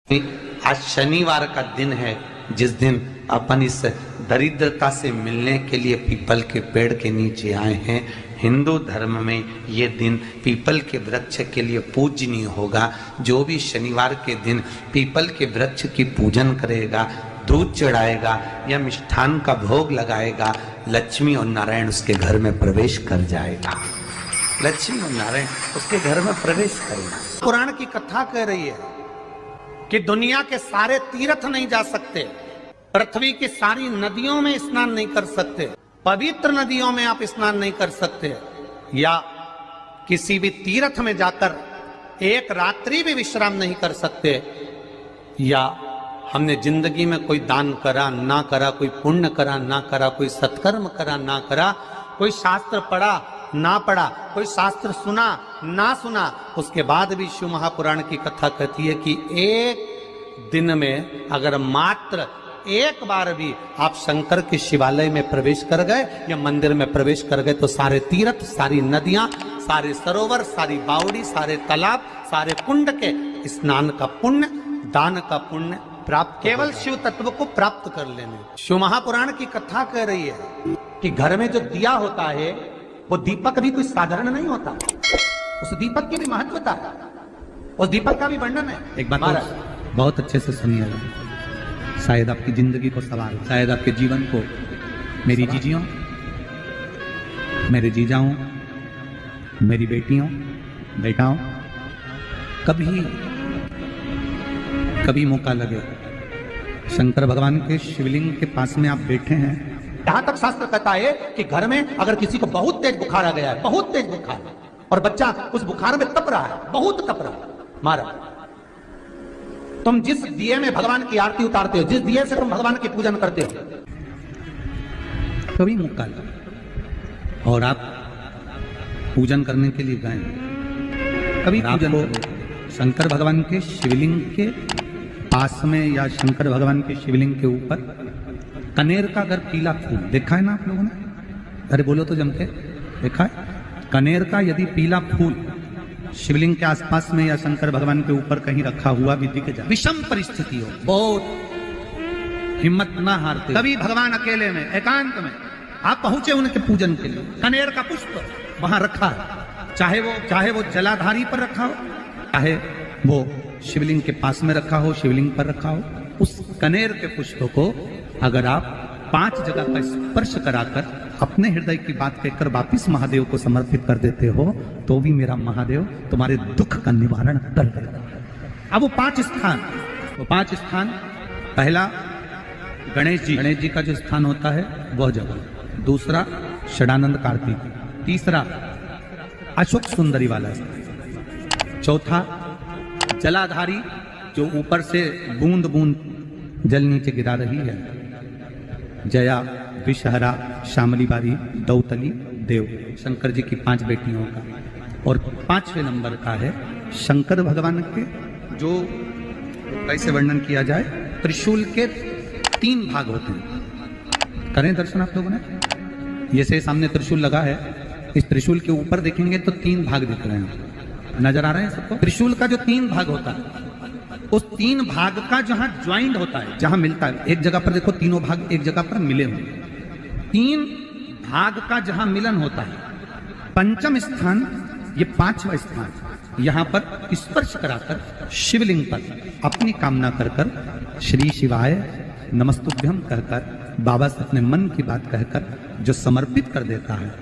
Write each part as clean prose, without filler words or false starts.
आज शनिवार का दिन है जिस दिन अपन इस दरिद्रता से मिलने के लिए पीपल के पेड़ के नीचे आए हैं। हिंदू धर्म में ये दिन पीपल के वृक्ष के लिए पूजनीय होगा। जो भी शनिवार के दिन पीपल के वृक्ष की पूजन करेगा, दूध चढ़ाएगा या मिष्ठान का भोग लगाएगा, लक्ष्मी और नारायण उसके घर में प्रवेश कर जाएगा। लक्ष्मी और नारायण उसके घर में प्रवेश करेगा। पुराण की कथा कह रही है कि दुनिया के सारे तीर्थ नहीं जा सकते, पृथ्वी की सारी नदियों में स्नान नहीं कर सकते, पवित्र नदियों में आप स्नान नहीं कर सकते, या किसी भी तीर्थ में जाकर एक रात्रि भी विश्राम नहीं कर सकते, या हमने जिंदगी में कोई दान करा ना करा, कोई पुण्य करा ना करा, कोई सत्कर्म करा ना करा, कोई शास्त्र पढ़ा ना पढ़ा, कोई शास्त्र सुना ना सुना, उसके बाद भी शिव महापुराण की कथा कहती है कि एक दिन में अगर मात्र एक बार भी आप शंकर के शिवालय में प्रवेश कर गए या मंदिर में प्रवेश कर गए तो सारे तीर्थ, सारी नदियां, सारे सरोवर, सारी बावड़ी, सारे तालाब, सारे कुंड के स्नान का पुण्य, दान का पुण्य प्राप्त, केवल शिव तत्व को प्राप्त कर लेने। शिव महापुराण की कथा कह रही है कि घर में जो दिया होता है वो दीपक भी कोई साधारण नहीं होता, उस दीपक की भी महत्वता है, उस दीपक का भी वर्णन है। एक बात बहुत अच्छे से सुनिएगा, शायद आपकी जिंदगी को सवार, शायद आपके जीवन को। मेरी जीजियों, मेरे जीजाओं, मेरी बेटियों, बेटाओं, कभी मौका लगे शंकर भगवान के शिवलिंग के पास में आप बैठे हैं, यहां तक शास्त्र कहता है कि घर में अगर किसी को बहुत तेज बुखार आ गया है, बहुत तेज बुखार, और बच्चा उस बुखार में तप रहा है, बहुत तप रहा है, मारा, तुम जिस दिए में भगवान की आरती उतारते हो, जिस दिए से तुम भगवान की पूजन करते हो, कभी मौका लगा और आप पूजन करने के लिए गए, कभी पूजन शंकर भगवान के शिवलिंग के पास में या शंकर भगवान के शिवलिंग के ऊपर कनेर का अगर पीला फूल देखा है ना आप लोगों ने, अरे बोलो तो जम के, देखा है? कनेर का यदि पीला फूल शिवलिंग के आसपास में या शंकर भगवान के ऊपर कहीं रखा हुआ भी दिख जाए, विषम परिस्थिति हो, बहुत हिम्मत ना हारते, कभी भगवान अकेले में एकांत में आप पहुंचे उनके पूजन के लिए, कनेर का पुष्प वहां रखा है, चाहे वो जलाधारी पर रखा हो, चाहे वो शिवलिंग के पास में रखा हो, शिवलिंग पर रखा हो, उस कनेर के पुष्प को अगर आप 5 जगह का स्पर्श कराकर अपने हृदय की बात कहकर वापिस महादेव को समर्पित कर देते हो तो भी मेरा महादेव तुम्हारे दुख का निवारण कर देगा। अब वो 5 स्थान, पहला गणेश जी का जो स्थान होता है वह जगह, दूसरा षडानंद कार्तिक, तीसरा अशोक सुंदरी वाला, चौथा जलाधारी जो ऊपर से बूंद बूंद जल नीचे गिरा रही है, जया, विषहरा, शामली बारी, दौतली, देव, शंकर जी की 5 बेटियों का, और 5वें नंबर का है शंकर भगवान के, जो कैसे वर्णन किया जाए, त्रिशूल के 3 भाग होते हैं। करें दर्शन आप लोगों ने, ये से सामने त्रिशूल लगा है, इस त्रिशूल के ऊपर देखेंगे तो 3 भाग दिख रहे हैं, नजर आ रहे हैं सबको? त्रिशूल का जो 3 भाग होता है, उस 3 भाग का जहां ज्वाइंट होता है, जहां मिलता है, एक जगह पर देखो तीनों भाग एक जगह पर मिले हुए, 3 भाग का जहां मिलन होता है, पंचम स्थान, ये 5वां स्थान, यहां पर स्पर्श कराकर शिवलिंग पर अपनी कामना कर श्री शिवाय नमस्तुभ्यम कहकर बाबा से अपने मन की बात कहकर जो समर्पित कर देता है,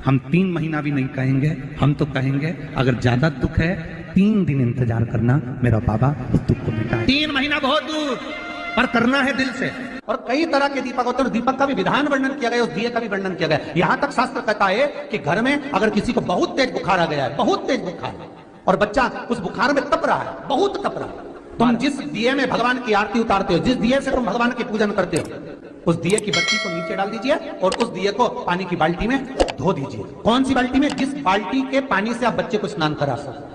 हम 3 महीना भी नहीं कहेंगे, हम तो कहेंगे अगर ज्यादा दुख है 3 दिन इंतजार करना, मेरा बाबा उस दुख को मिटाए। 3 महीना बहुत दूर, पर करना है दिल से। और कई तरह के दीपक होते हैं, दीपक का भी विधान वर्णन किया गया, उस दिए का भी वर्णन किया गया। यहां तक शास्त्र कहता है कि घर में अगर किसी को बहुत तेज बुखार आ गया है, बहुत तेज बुखार, और बच्चा उस बुखार में तप रहा है, बहुत तप रहा है, तुम जिस दिए में भगवान की आरती उतारते हो, जिस दिए से तुम भगवान की पूजन करते हो, उस दिए की बत्ती को नीचे डाल दीजिए और उस दिए को पानी की बाल्टी में धो दीजिए। कौन सी बाल्टी में? जिस बाल्टी के पानी से आप बच्चे को स्नान करा सको,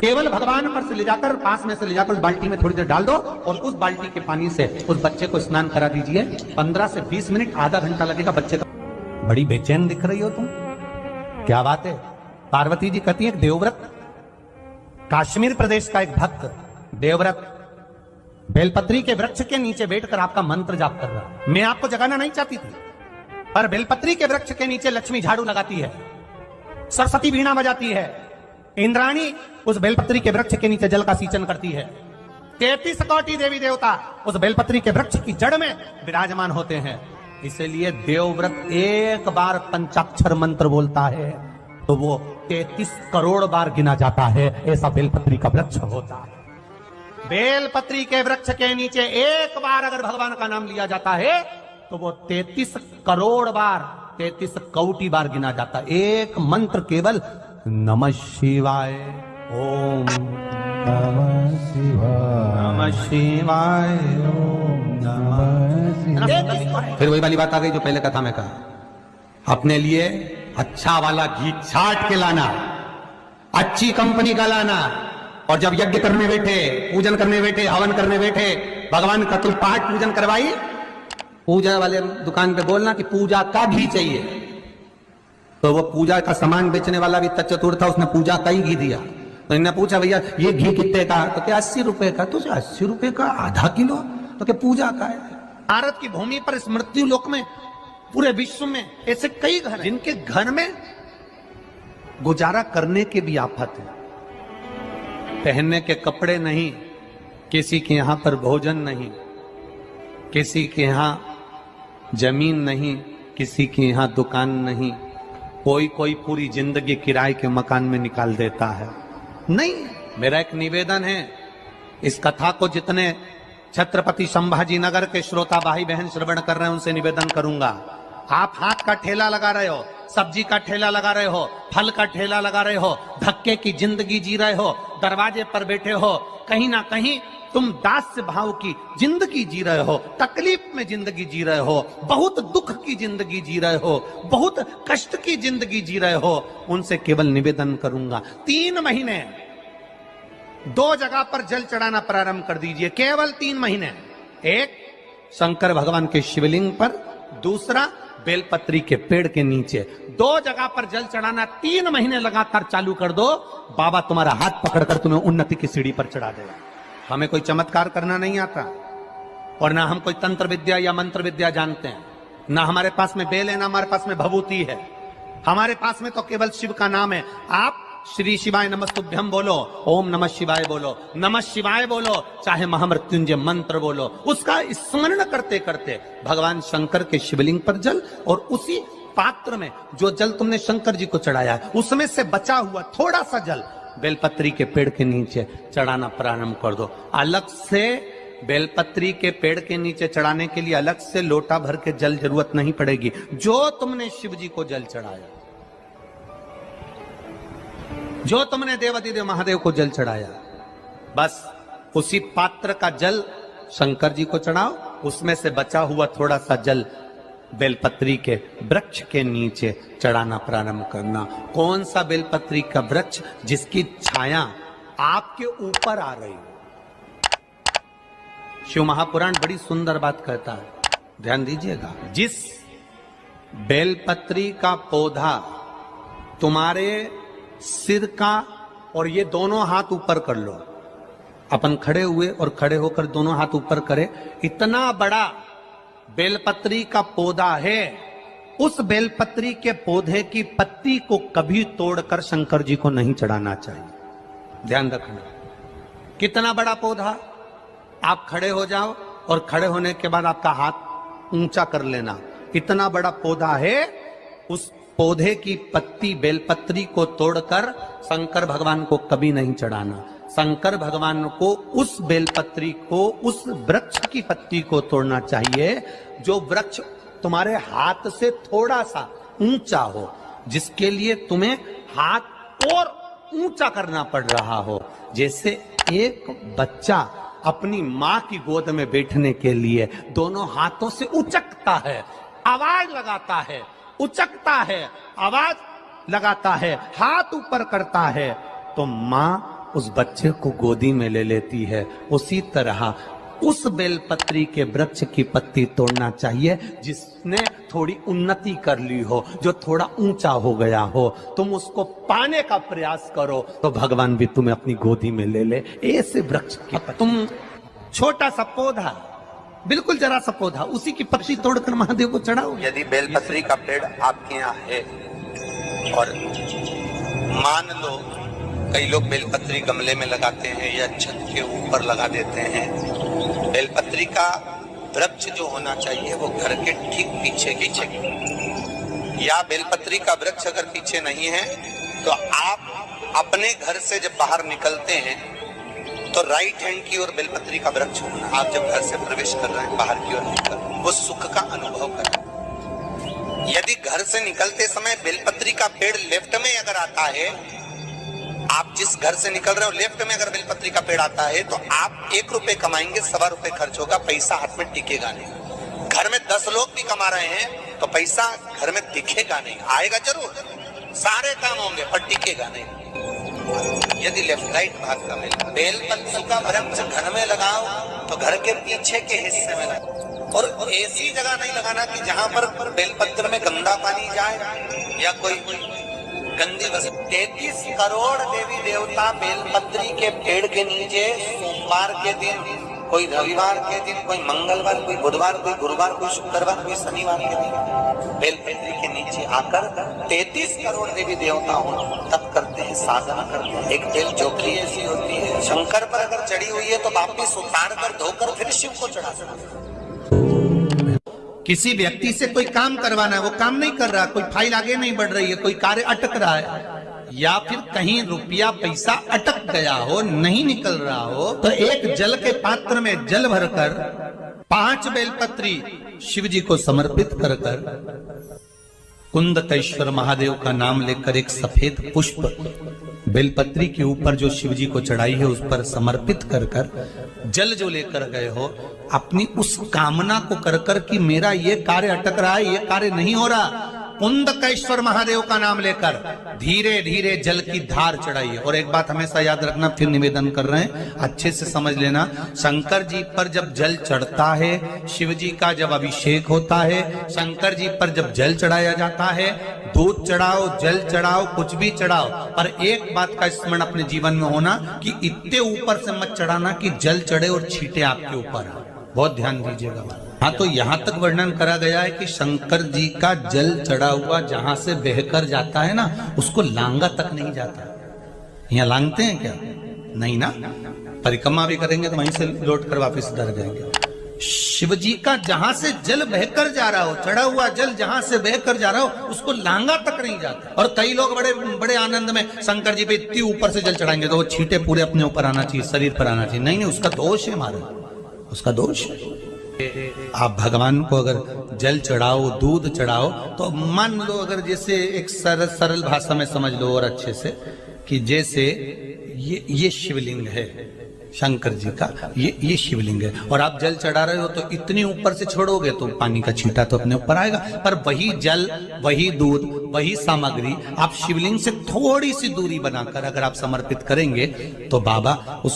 केवल भगवान पर से ले जाकर, पास में से ले जाकर उस बाल्टी में थोड़ी देर डाल दो और उस बाल्टी के पानी से उस बच्चे को स्नान करा दीजिए। 15 से 20 मिनट, आधा घंटा लगेगा बच्चे का। बड़ी बेचैन दिख रही हो तुम, क्या बात है? पार्वती जी कहती है देवव्रत कश्मीर प्रदेश का एक भक्त देवव्रत बेलपत्री के वृक्ष के नीचे बैठकर आपका मंत्र जाप कर रहा। मैं आपको जगाना नहीं चाहती थी, पर बेलपत्री के वृक्ष के नीचे लक्ष्मी झाड़ू लगाती है, सरस्वती वीणा बजाती है, इंद्राणी उस बेलपत्री के वृक्ष के नीचे जल का सिंचन करती है, 33 कोटि देवी देवता उस बेलपत्री के वृक्ष की जड़ में विराजमान होते हैं। इसलिए देवव्रत एक बार पंचाक्षर मंत्र बोलता है तो वो 33 करोड़ बार गिना जाता है। ऐसा बेलपत्री का वृक्ष होता है। बेलपत्री के वृक्ष के नीचे एक बार अगर भगवान का नाम लिया जाता है तो वो 33 करोड़ बार, 33 कोटि बार गिना जाता है। एक मंत्र केवल नमः शिवाय, ओम नमः शिवाय, नमः शिवाय, ओम नमः शिवाय। फिर वही वाली बात आ गई जो पहले कथा में कहा, अपने लिए अच्छा वाला घी छाट के लाना, अच्छी कंपनी का लाना, और जब यज्ञ करने बैठे, पूजन करने बैठे, हवन करने बैठे, भगवान का तुम पाठ पूजन करवाई, पूजा वाले दुकान पे बोलना कि पूजा का घी चाहिए। तो वो पूजा का सामान बेचने वाला भी चतुर था, उसने पूजा का ही घी दिया। तो इन्होंने पूछा भैया ये घी कितने का? तो क्या 80 रुपए का? तुझे 80 रुपए का आधा किलो? तो क्या पूजा का है? भारत की भूमि पर इस मृत्यु लोक में पूरे विश्व में ऐसे कई घर हैं जिनके घर में गुजारा करने के भी आफत है, पहनने के कपड़े नहीं, किसी के यहां पर भोजन नहीं, किसी के यहां जमीन नहीं, किसी के यहां दुकान नहीं, कोई पूरी जिंदगी किराए के मकान में निकाल देता है। नहीं, मेरा एक निवेदन है, इस कथा को जितने छत्रपति संभाजी नगर के श्रोता भाई बहन श्रवण कर रहे हैं उनसे निवेदन करूंगा, आप हाथ का ठेला लगा रहे हो, सब्जी का ठेला लगा रहे हो, फल का ठेला लगा रहे हो, धक्के की जिंदगी जी रहे हो, दरवाजे पर बैठे हो, कहीं ना कहीं तुम दास्य भाव की जिंदगी जी रहे हो, तकलीफ में जिंदगी जी रहे हो, बहुत दुख की जिंदगी जी रहे हो, बहुत कष्ट की जिंदगी जी रहे हो, उनसे केवल निवेदन करूंगा 3 महीने 2 जगह पर जल चढ़ाना प्रारंभ कर दीजिए, केवल 3 महीने। एक शंकर भगवान के शिवलिंग पर, दूसरा बेलपत्री के पेड़ के नीचे, 2 जगह पर जल चढ़ाना 3 महीने लगातार चालू कर दो, बाबा तुम्हारा हाथ पकड़कर तुम्हें उन्नति की सीढ़ी पर चढ़ा देगा। हमें कोई चमत्कार करना नहीं आता, और ना हम कोई तंत्र विद्या या मंत्र विद्या जानते हैं, ना हमारे पास में बेल है, ना हमारे पास में भभूति है, हमारे पास में तो केवल शिव का नाम है। आप श्री शिवाय नमस्तुभ्यं बोलो, ओम नमः शिवाय बोलो, नमः शिवाय बोलो, चाहे महामृत्युंजय मंत्र बोलो, उसका स्मरण करते करते भगवान शंकर के शिवलिंग पर जल, और उसी पात्र में जो जल तुमने शंकर जी को चढ़ाया है उसमें से बचा हुआ थोड़ा सा जल बेलपत्री के पेड़ के नीचे चढ़ाना प्रारंभ कर दो। अलग से बेलपत्री के पेड़ के नीचे चढ़ाने के लिए अलग से लोटा भर के जल जरूरत नहीं पड़ेगी। जो तुमने शिव जी को जल चढ़ाया, जो तुमने देवादिदेव महादेव को जल चढ़ाया, बस उसी पात्र का जल शंकर जी को चढ़ाओ, उसमें से बचा हुआ थोड़ा सा जल बेलपत्री के वृक्ष के नीचे चढ़ाना प्रारंभ करना। कौन सा बेलपत्री का वृक्ष? जिसकी छाया आपके ऊपर आ रही हो। शिव महापुराण बड़ी सुंदर बात कहता है, ध्यान दीजिएगा। जिस बेलपत्री का पौधा तुम्हारे सिर का, और ये दोनों हाथ ऊपर कर लो, अपन खड़े हुए और खड़े होकर दोनों हाथ ऊपर करे, इतना बड़ा बेलपत्री का पौधा है, उस बेलपत्री के पौधे की पत्ती को कभी तोड़कर शंकर जी को नहीं चढ़ाना चाहिए। ध्यान रखना, कितना बड़ा पौधा। आप खड़े हो जाओ और खड़े होने के बाद आपका हाथ ऊंचा कर लेना, इतना बड़ा पौधा है, उस पौधे की पत्ती बेलपत्री को तोड़कर शंकर भगवान को कभी नहीं चढ़ाना। शंकर भगवान को उस बेलपत्री को, उस वृक्ष की पत्ती को तोड़ना चाहिए जो वृक्ष तुम्हारे हाथ से थोड़ा सा ऊंचा हो, जिसके लिए तुम्हें हाथ और ऊंचा करना पड़ रहा हो। जैसे एक बच्चा अपनी मां की गोद में बैठने के लिए दोनों हाथों से उचकता है, आवाज लगाता है, उचकता है, आवाज लगाता है, हाथ ऊपर करता है, तो मां उस बच्चे को गोदी में ले लेती है। उसी तरह उस बेलपत्री के वृक्ष की पत्ती तोड़ना चाहिए जिसने थोड़ी उन्नति कर ली हो, जो थोड़ा ऊंचा हो गया हो। तुम उसको पाने का प्रयास करो तो भगवान भी तुम्हें अपनी गोदी में ले ले। ऐसे वृक्ष की तुम छोटा सा पौधा, बिल्कुल जरा सा पौधा, उसी की पत्ती तोड़कर महादेव को चढ़ाओ। यदि बेलपत्री का पेड़ आपके यहाँ है और मान लो कई लोग बेलपत्री गमले में लगाते हैं या छत के ऊपर लगा देते हैं, बेलपत्री का वृक्ष जो होना चाहिए वो घर के ठीक पीछे या बेलपत्री का वृक्ष अगर पीछे नहीं है तो आप अपने घर से जब बाहर निकलते हैं तो राइट हैंड की ओर बेलपत्री का वृक्ष होना। आप जब घर से प्रवेश कर रहे हैं बाहर की ओर निकल, वो सुख का अनुभव करें। यदि घर से निकलते समय बेलपत्री का पेड़ लेफ्ट में अगर आता है, आप जिस घर से निकल रहे हो लेफ्ट में अगर बेलपत्री का पेड़ आता है तो आप 1 रुपए कमाएंगे, 1.25 रुपए खर्च होगा, पैसा हाथ में टिकेगा नहीं। घर में 10 लोग भी कमा रहे हैं तो पैसा घर में दिखेगा नहीं, आएगा जरूर, सारे काम होंगे पर टिकेगा नहीं। यदि लेफ्ट राइट भाग का बेलपत्री का वृक्ष घर में लगाओ तो घर के पीछे के हिस्से में लगाओ, और ऐसी जगह नहीं लगाना कि जहां पर बेलपत्र में गंदा पानी जाए या कोई गंदी वस्तु। 33 करोड़ देवी देवता बेलपत्री के पेड़ के नीचे सोमवार के दिन, कोई रविवार के दिन, कोई मंगलवार, कोई बुधवार, कोई गुरुवार, कोई शुक्रवार, कोई शनिवार के दिन बेलपत्री के नीचे आकर 33 करोड़ देवी देवता हो तप करते हैं, साधना करते हैं। एक बेल जोखी ऐसी होती है, शंकर पर अगर चढ़ी हुई है तो वापिस उतार कर धोकर फिर शिव को चढ़ा सकते हैं। किसी व्यक्ति से कोई काम करवाना है, वो काम नहीं कर रहा, कोई फाइल आगे नहीं बढ़ रही है, कोई कार्य अटक रहा है, या फिर कहीं रुपया पैसा अटक गया हो, नहीं निकल रहा हो, तो एक जल के पात्र में जल भरकर 5 बेलपत्री शिव जी को समर्पित कर कुंदकेश्वर महादेव का नाम लेकर एक सफेद पुष्प बेलपत्री के ऊपर जो शिव जी को चढ़ाई है उस पर समर्पित कर जल जो लेकर गए हो, अपनी उस कामना को कर कि मेरा ये कार्य अटक रहा है, ये कार्य नहीं हो रहा, कुंदकेश्वर महादेव का नाम लेकर धीरे धीरे जल की धार चढ़ाइए। और एक बात हमेशा याद रखना, फिर निवेदन कर रहे हैं, अच्छे से समझ लेना, शंकर जी पर जब जल चढ़ता है, शिव जी का जब अभिषेक होता है, शंकर जी पर जब जल चढ़ाया जाता है, दूध चढ़ाओ, जल चढ़ाओ, कुछ भी चढ़ाओ, पर एक बात का स्मरण अपने जीवन में होना कि इतने ऊपर से मत चढ़ाना कि जल चढ़े और छींटे आपके ऊपर। बहुत ध्यान दीजिएगा। हाँ, तो यहाँ तक वर्णन करा गया है कि शंकर जी का जल चढ़ा हुआ जहां से बहकर जाता है ना, उसको लांगा तक नहीं जाता। यहाँ लांगते हैं क्या? नहीं ना, परिक्रमा भी करेंगे तो वहीं से लौट कर वापिस डर जाएंगे। शिव जी का जहां से जल बहकर जा रहा हो, चढ़ा हुआ जल जहां से बहकर जा रहा हो, उसको लांगा तक नहीं जाता। और कई लोग बड़े बड़े आनंद में शंकर जी पे इतनी ऊपर से जल चढ़ाएंगे तो वो छींटे पूरे अपने ऊपर आना चाहिए, शरीर पर आना चाहिए। नहीं, उसका दोष है हमारा, उसका दोष है। आप भगवान को अगर जल चढ़ाओ, दूध चढ़ाओ, तो मान लो अगर जैसे एक सरल भाषा में समझ लो और अच्छे से, कि जैसे ये शिवलिंग है शंकर जी का, ये शिवलिंग है, और आप जल चढ़ा रहे हो तो इतनी ऊपर से छोड़ोगे तो पानी का छींटा तो अपने ऊपर आएगा, पर वही जल, वही दूध, वही सामग्री आप शिवलिंग से थोड़ी सी दूरी बनाकर अगर आप समर्पित करेंगे तो बाबा उस